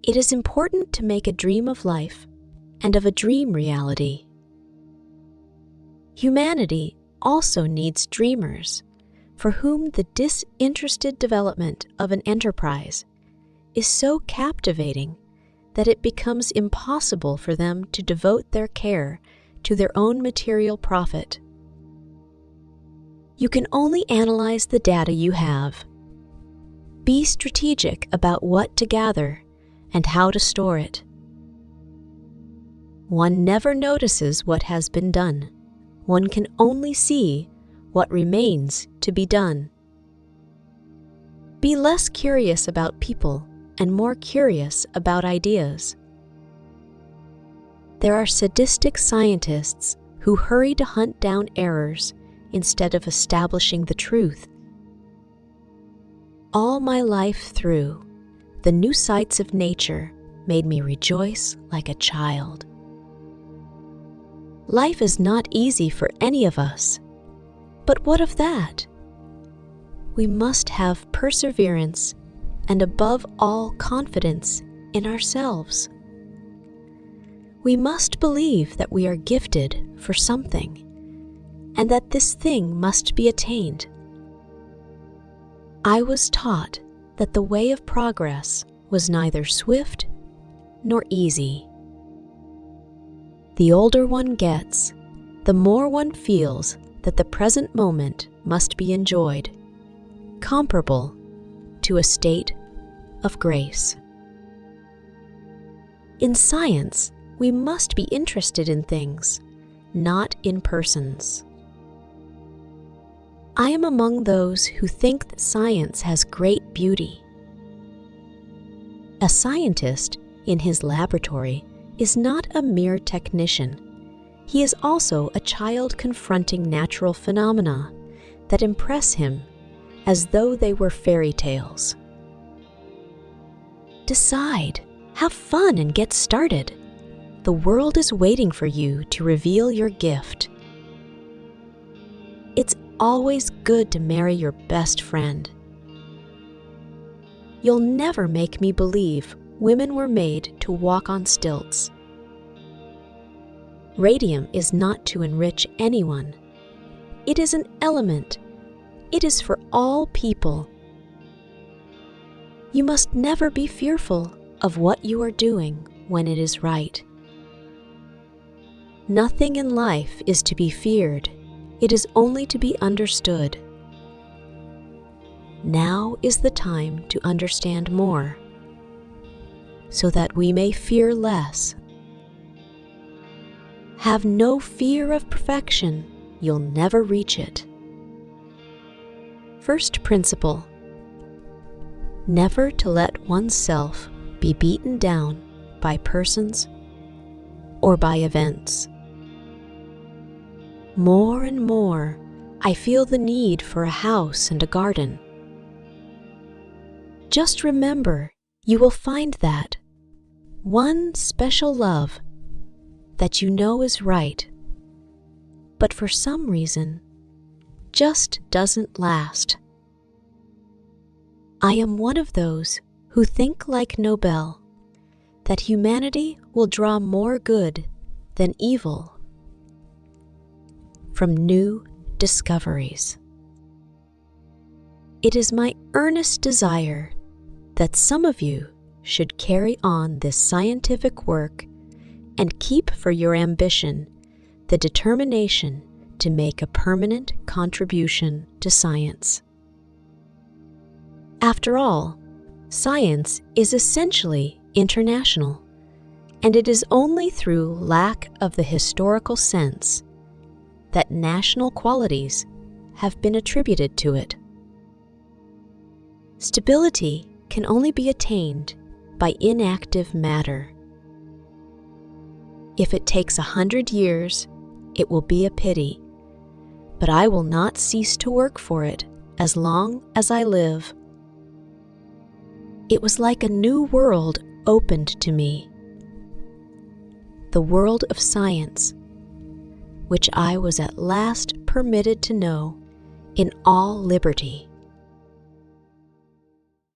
It is important to make a dream of life and of a dream reality. Humanity also needs dreamers for whom the disinterested development of an enterprise is so captivating that it becomes impossible for them to devote their care to their own material profit. You can only analyze the data you have. Be strategic about what to gather and how to store it. One never notices what has been done. One can only see what remains to be done. Be less curious about people and more curious about ideas. There are sadistic scientists who hurry to hunt down errors instead of establishing the truth. All my life through, the new sights of nature made me rejoice like a child. Life is not easy for any of us, but what of that? We must have perseverance and above all confidence in ourselves. We must believe that we are gifted for something and that this thing must be attained. I was taught that the way of progress was neither swift nor easy. The older one gets, the more one feels that the present moment must be enjoyed, comparable to a state of grace. In science, we must be interested in things, not in persons. I am among those who think that science has great beauty. A scientist in his laboratory is not a mere technician. He is also a child confronting natural phenomena that impress him as though they were fairy tales. Decide, have fun, and get started. The world is waiting for you to reveal your gift. It's always good to marry your best friend. You'll never make me believe women were made to walk on stilts. Radium is not to enrich anyone. It is an element. It is for all people. You must never be fearful of what you are doing when it is right. Nothing in life is to be feared. It is only to be understood. Now is the time to understand more, so that we may fear less. Have no fear of perfection. You'll never reach it. First principle: never to let oneself be beaten down by persons or by events. More and more, I feel the need for a house and a garden. Just remember, you will find that one special love that you know is right, but for some reason just doesn't last. I am one of those who think like Nobel, that humanity will draw more good than evil from new discoveries. It is my earnest desire that some of you should carry on this scientific work and keep for your ambition the determination to make a permanent contribution to science. After all, science is essentially international, and it is only through lack of the historical sense that national qualities have been attributed to it. Stability can only be attained by inactive matter. If it takes 100 years, it will be a pity, but I will not cease to work for it as long as I live. It was like a new world opened to me, the world of science, which I was at last permitted to know in all liberty.